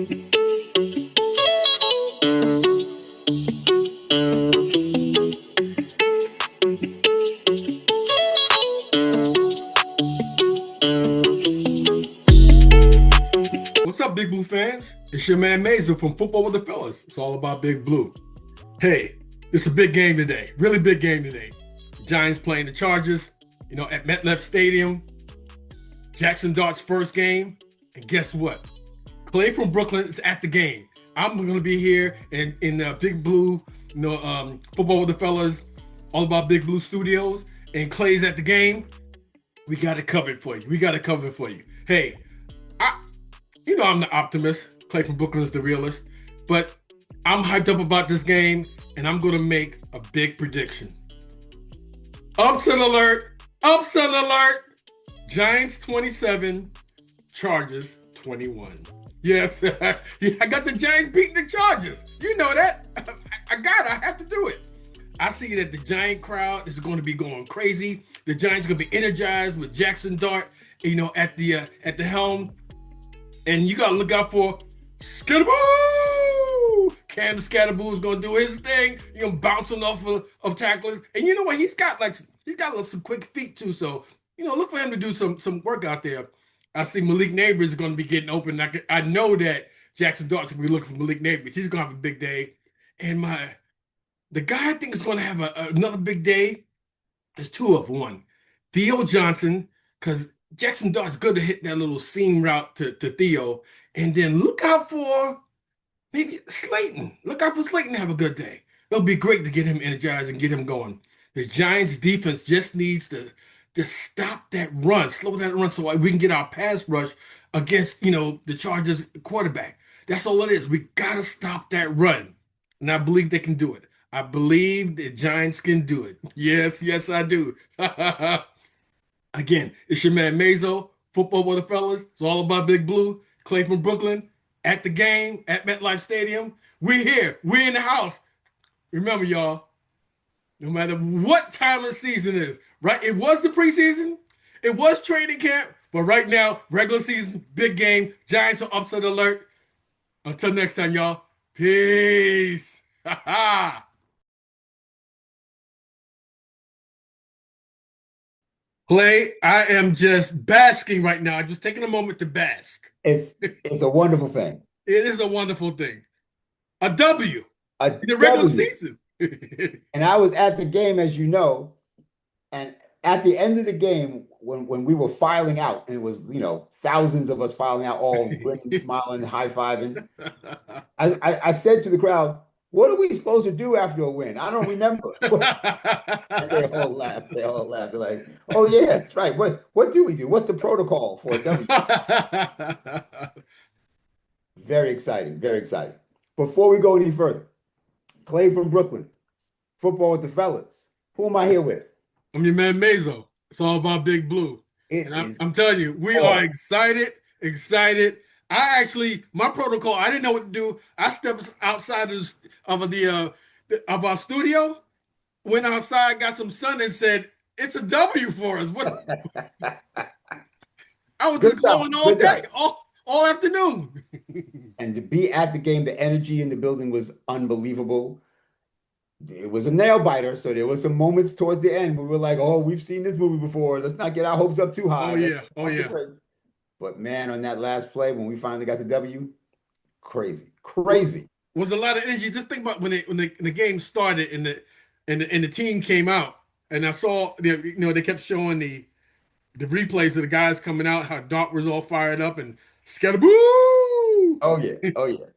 What's up, Big Blue fans? It's your man Mazel from Football with the Fellas. It's all about Big Blue. Hey, it's a big game today. Really big game today. Giants playing the Chargers, at MetLife Stadium. Jackson Dart's first game. And guess what? Clay from Brooklyn is at the game. I'm going to be here in Big Blue, Football with the Fellas, all about Big Blue Studios. And Clay's at the game. We got it covered for you. Hey, I'm the optimist. Clay from Brooklyn is the realist. But I'm hyped up about this game, and I'm going to make a big prediction. Upset alert! Giants 27, Chargers 21. Yes, I got the Giants beating the Chargers. You know that. I have to do it. I see that the Giant crowd is going to be going crazy. The Giants are going to be energized with Jackson Dart, at the helm. And you got to look out for Scatterboo! Cam Scatterboo is going to do his thing, bouncing off of tacklers. And you know what? He's got some quick feet too. So, look for him to do some work out there. I see Malik Neighbors is going to be getting open. I know that Jackson Dart's going to be looking for Malik Neighbors. He's going to have a big day. And the guy I think is going to have another big day is two of one. Theo Johnson, because Jackson Dart's good to hit that little seam route to Theo. And then look out for maybe Slayton. Look out for Slayton to have a good day. It'll be great to get him energized and get him going. The Giants defense just needs to stop that run, slow that run so we can get our pass rush against, the Chargers quarterback. That's all it is. We got to stop that run. And I believe they can do it. I believe the Giants can do it. Yes, I do. Again, it's your man Mazo, Football with the Fellas. It's all about Big Blue. Clay from Brooklyn, at the game, at MetLife Stadium. We're here. We're in the house. Remember, y'all, no matter what time of the season is, right? It was the preseason. It was training camp. But right now, regular season, big game. Giants are upset alert. Until next time, y'all. Peace. Ha ha. Clay, I am just basking right now. I'm just taking a moment to bask. It's a wonderful thing. It is a wonderful thing. A W A in the regular W. season. And I was at the game, as you know, and at the end of the game, when we were filing out, and it was, thousands of us filing out, all grinning, smiling, high-fiving, I said to the crowd, what are we supposed to do after a win? I don't remember. And they all laughed. They're like, oh, yeah, that's right. What do we do? What's the protocol for a W? Very exciting. Very exciting. Before we go any further, Clay from Brooklyn, Football with the Fellas. Who am I here with? I'm your man Mazo. It's all about Big Blue. I'm telling you, we are excited. My protocol, I didn't know what to do. I stepped outside of our studio, went outside, got some sun, and said, it's a W for us. What? I was just glowing all day, all afternoon. And to be at the game, the energy in the building was unbelievable. It was a nail biter, so there was some moments towards the end where we were like, oh, we've seen this movie before. Let's not get our hopes up too high. Oh, yeah. But man, on that last play, when we finally got the W, crazy. Was a lot of energy. Just think about when the game started and the team came out, and I saw they kept showing the replays of the guys coming out, how Dart was all fired up and Scatterboo. Oh yeah.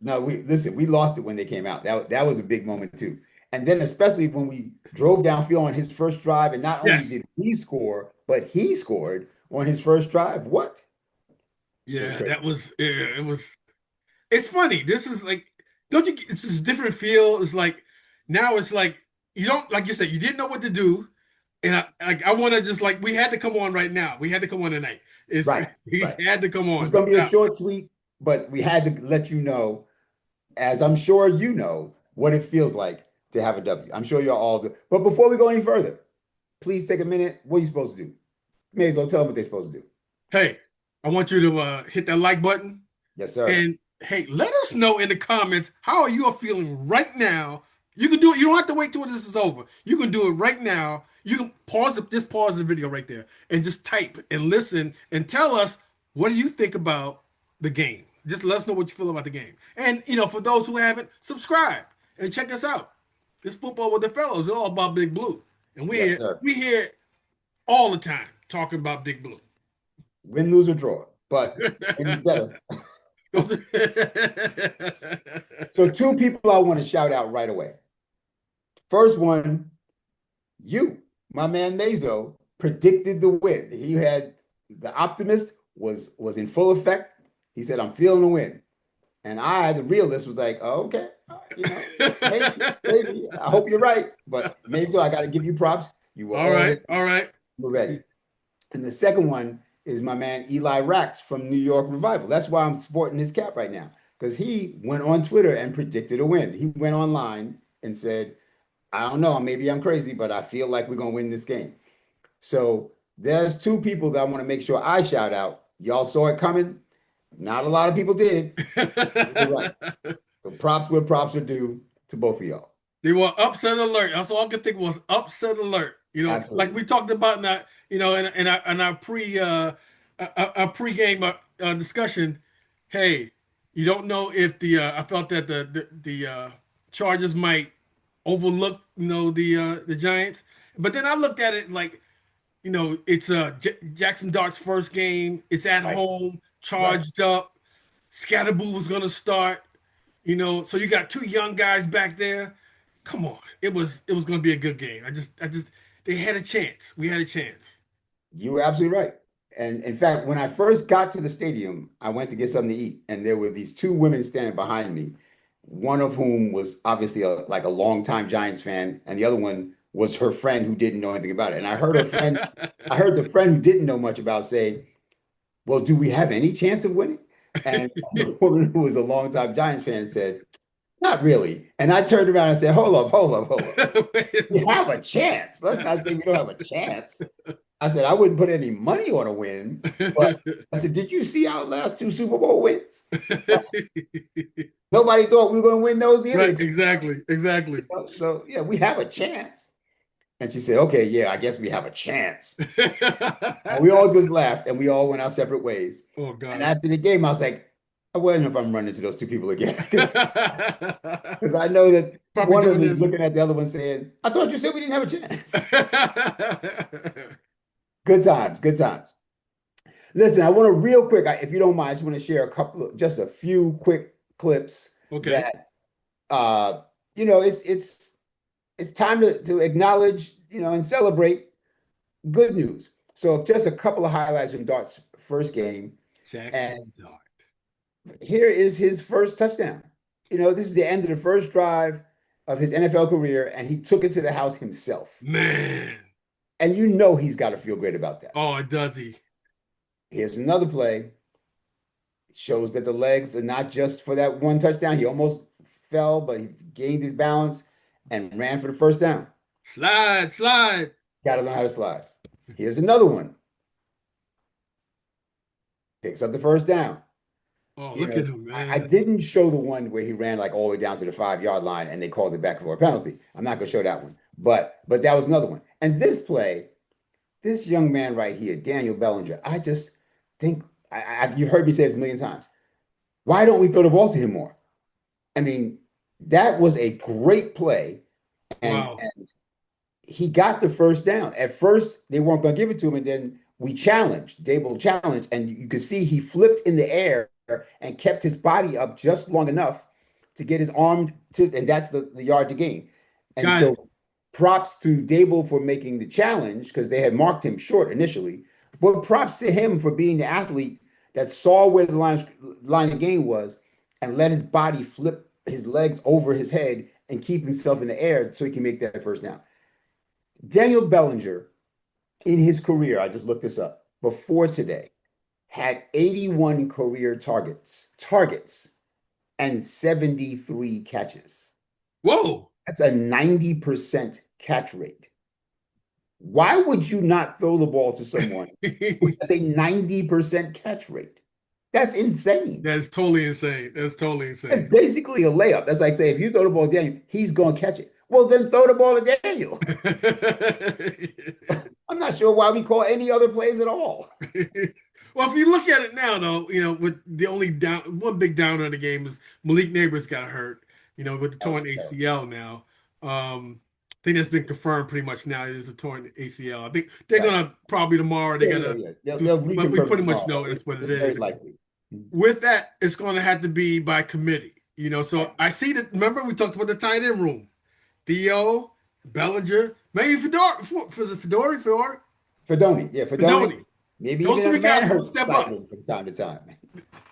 No, we lost it when they came out. That was a big moment too. And then especially when we drove downfield on his first drive, and not only did he score, but he scored on his first drive. What? Yeah, it was. It's funny. This is like, it's this different feel. It's like, now it's like, you don't, like you said, you didn't know what to do. And I want to just we had to come on right now. We had to come on tonight. We had to come on. It's going to be a short, sweet, but we had to let you know, as I'm sure you know, what it feels like to have a W. I'm sure you're all do. But before we go any further, please take a minute. What are you supposed to do? May as well tell them what they're supposed to do. Hey, I want you to hit that like button. Yes, sir. And Hey, let us know in the comments how you are feeling right now. You can do it. You don't have to wait till this is over. You can do it right now. You can just pause the video right there and just type and listen and tell us what do you think about the game. Just let us know what you feel about the game. And for those who haven't, subscribe and check us out. It's football with the fellows. It's all about Big Blue, and Yes, sir. we here all the time talking about Big Blue. Win, lose, or draw, but it's better. So two people I want to shout out right away. First one, you, my man Mazo, predicted the win. He had the optimist was in full effect. He said, "I'm feeling the win," and I, the realist, was like, "Oh, okay, maybe. I hope you're right." But Mazo, I got to give you props. You were All right, always all right. ready. And the second one is my man Eli Rax from New York Revival. That's why I'm sporting his cap right now, because he went on Twitter and predicted a win. He went online and said, I don't know, maybe I'm crazy, but I feel like we're going to win this game. So there's two people that I want to make sure I shout out. Y'all saw it coming. Not a lot of people did. You're right. So props where props are due to both of y'all. They were upset alert. That's all I could think was upset alert. Like Absolutely. we talked about in that, in our pre-game discussion. Hey, you don't know if I felt that the Chargers might overlook the Giants, but then I looked at it like it's Jackson Dart's first game. It's at Right. home, Right. charged up. Scatterboo was gonna start. So you got two young guys back there. Come on, it was going to be a good game. I just they had a chance. We had a chance. You were absolutely right. And in fact, when I first got to the stadium, I went to get something to eat, and there were these two women standing behind me, one of whom was obviously like a longtime Giants fan, and the other one was her friend who didn't know anything about it. And I heard the friend who didn't know much about say, "Well, do we have any chance of winning?" And the woman who was a longtime Giants fan said, "Not really." And I turned around and said, "Hold up, hold up, hold up. Wait a We minute. have a chance. Let's not say we don't have a chance." I said, I wouldn't put any money on a win, but I said, did you see our last two Super Bowl wins? Nobody thought we were going to win those either. Right, exactly, exactly. So, yeah, we have a chance. And she said, okay, yeah, I guess we have a chance. And we all just laughed and we all went our separate ways. Oh And God. after the game, I was like, I wonder if I'm running into those two people again. Because I know that Probably one of doing them is this. looking at the other one saying, I thought you said we didn't have a chance. Good times, good times. Listen, I want to real quick, if you don't mind, I just want to share just a few quick clips Okay. that it's time to acknowledge, and celebrate good news. So just a couple of highlights from Dart's first game, and Jackson Dart. here is his first touchdown. This is the end of the first drive of his NFL career, and he took it to the house himself. Man. And he's got to feel great about that. Oh, does he? Here's another play. It shows that the legs are not just for that one touchdown. He almost fell, but he gained his balance and ran for the first down. Slide, slide. Got to learn how to slide. Here's another one. Picks up the first down. Oh, You look know, at him, I man. didn't show the one where he ran like all the way down to the 5 yard line and they called it back for a penalty. I'm not going to show that one, but that was another one. And this play, this young man right here, Daniel Bellinger, I just think you've heard me say this a million times. Why don't we throw the ball to him more? I mean, that was a great play, and Wow. and he got the first down. At first, they weren't going to give it to him, and then we challenged. Dable challenged, and you could see he flipped in the air and kept his body up just long enough to get his arm to, and that's the yard to gain. And Got it. so, props to Dable for making the challenge because they had marked him short initially, but props to him for being the athlete that saw where the line of gain was and let his body flip his legs over his head and keep himself in the air so he can make that first down. Daniel Bellinger, in his career, I just looked this up before today, had 81 career targets, and 73 catches. Whoa. That's a 90% catch rate. Why would you not throw the ball to someone who has a 90% catch rate? That's insane. That's totally insane. That's totally That's insane. basically a layup. That's like saying if you throw the ball to Daniel, he's going to catch it. Well, then throw the ball to Daniel. I'm not sure why we call any other plays at all. Well, if you look at it now, though, with the only one big downer in the game is Malik Neighbors got hurt, with the That was torn terrible. ACL now. I think that's been confirmed pretty much now. It is a torn ACL. I think they're Right. gonna probably tomorrow. They're Yeah, yeah, gonna yeah. do, They'll but we reconfirm it pretty much tomorrow, know but that's what it it's very is. likely. With that, it's going to have to be by committee. So Right. I see that. Remember, we talked about the tight end room. Theo, Bellinger, maybe Fedor, Fedor, Fedoni, yeah, Fedoni. Fedoni. Maybe Those even a three guys are going to Manhurst step up. sighting from time to time.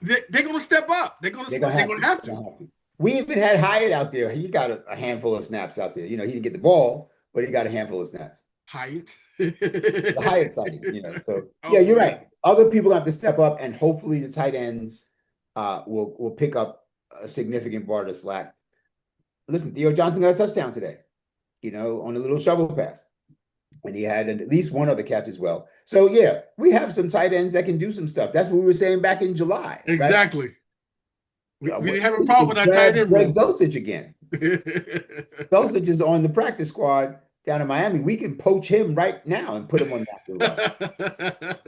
They're going to step up. They're gonna They're have going to. to have They're to. gonna have to. We even had Hyatt out there. He got a handful of snaps out there. He didn't get the ball, but he got a handful of snaps. Hyatt. The Hyatt sighting. So yeah, Oh you're man. right. Other people have to step up, and hopefully the tight ends will pick up a significant part of the slack. Listen, Theo Johnson got a touchdown today, on a little shovel pass. And he had at least one other catch as well. So yeah, we have some tight ends that can do some stuff. That's what we were saying back in July, right? Exactly. We didn't have a We problem with could our tight grab end Greg room. Dulcich again. Dulcich is on the practice squad down in Miami. We can poach him right now and put him on the active roster.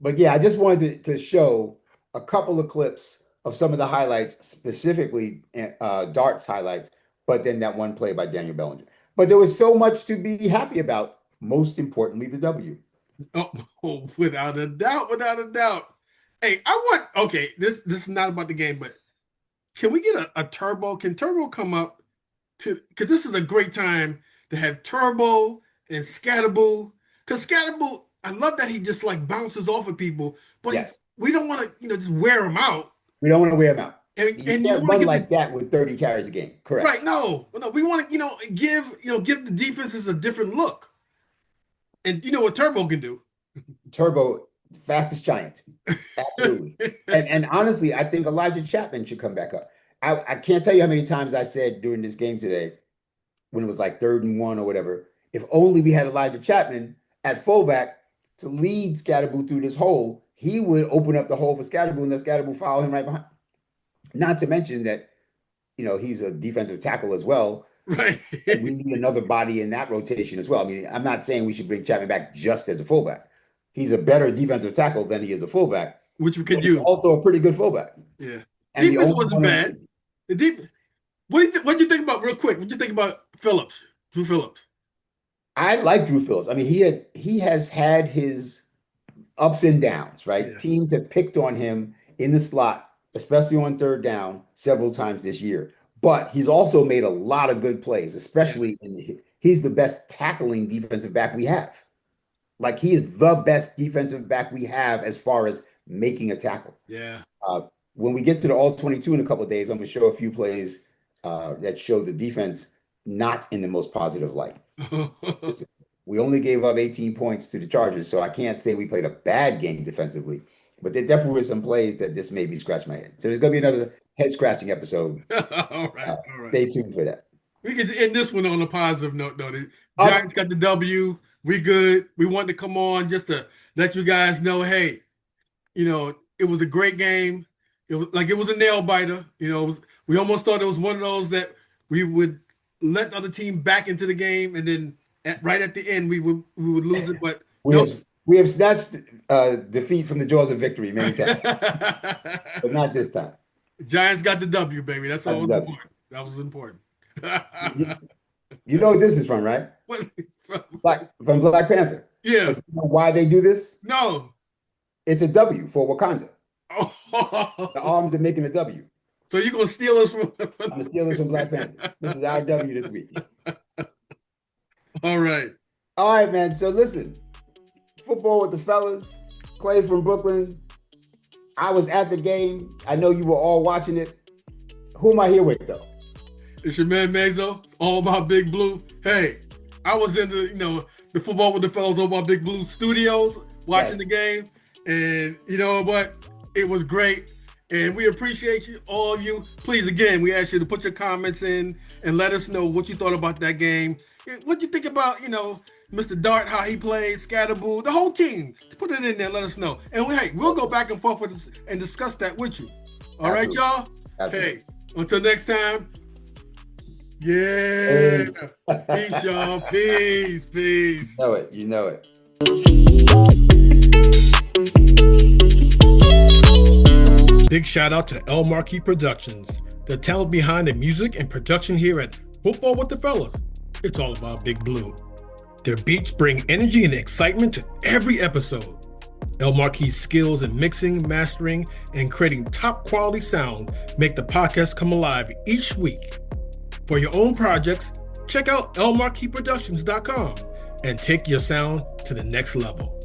But yeah, I just wanted to show a couple of clips of some of the highlights, specifically Dart's highlights, but then that one play by Daniel Bellinger. But there was so much to be happy about. Most importantly, the W. Oh, without a doubt, without a doubt. Hey, okay, this is not about the game, but can we get a Turbo? Can Turbo come up because this is a great time to have Turbo and Scatterboo. Because Scatterboo, I love that he just like bounces off of people, but Yes. we don't want to, just wear him out. We don't want to wear him out. You And you can't want to run get like the that with 30 carries a game. Correct. right. No, we want to, give the defenses a different look. And you know what Turbo can do? Turbo, fastest giant. Absolutely. And honestly, I think Elijah Chapman should come back up. I can't tell you how many times I said during this game today, when it was like 3rd and 1 or whatever, if only we had Elijah Chapman at fullback to lead Scatterboo through this hole, he would open up the hole for Scatterboo and let Scatterboo follow him right behind. Not to mention that, he's a defensive tackle as well. Right. And we need another body in that rotation as well. I mean, I'm not saying we should bring Chapman back just as a fullback. He's a better defensive tackle than he is a fullback, Which we but could he's use. also a pretty good fullback. Yeah. And the Defense only wasn't one in the bad. league. The deep. What do you think about real quick? What do you think about Phillips, Drew Phillips? I like Drew Phillips. I mean, he has had his ups and downs, right? Yes. Teams have picked on him in the slot, especially on 3rd down, several times this year. But he's also made a lot of good plays, especially he's the best tackling defensive back we have. Like he is the best defensive back we have as far as making a tackle. Yeah. When we get to the all 22 in a couple of days, I'm going to show a few plays that show the defense not in the most positive light. Listen, we only gave up 18 points to the Chargers, so I can't say we played a bad game defensively. But there definitely were some plays that just made me scratch my head. So there's going to be another head scratching episode. All right. Stay tuned for that. We can end this one on a positive note, though. The Up. Giants got the W. We good. We wanted to come on just to let you guys know, hey, it was a great game. It was a nail biter. We almost thought it was one of those that we would let the other team back into the game, and then right at the end we would lose it. But we have snatched defeat from the jaws of victory many times, but not this time. Giants got the W, baby. That's all was important. That was important. You know what this is from, right? From Black Panther. Yeah. You know why they do this? No. It's a W for Wakanda. Oh. The arms are making a W. So you're gonna steal us from? I'm gonna steal this from Black Panther. This is our W this week. All right. All right, man. So listen, football with the fellas. Clay from Brooklyn. I was at the game. I know you were all watching it. Who am I here with, though? It's your man Mazo. It's all about Big Blue. Hey, I was in the football with the fellas over by Big Blue Studios watching the game, and you know what? It was great, and we appreciate you, all of you. Please, again, we ask you to put your comments in and let us know what you thought about that game. What you think about Mr. Dart, how he played, Scatterboo, the whole team. Put it in there, let us know. And we'll go back and forth with this and discuss that with you. All right, y'all? Absolutely. Hey, until next time. Yeah. Peace, y'all. Peace. Peace. You know it. Big shout out to El Marquis Productions, the talent behind the music and production here at Football with the Fellas. It's all about Big Blue. Their beats bring energy and excitement to every episode. El Marquis' skills in mixing, mastering, and creating top quality sound make the podcast come alive each week. For your own projects, check out elmarquisproductions.com and take your sound to the next level.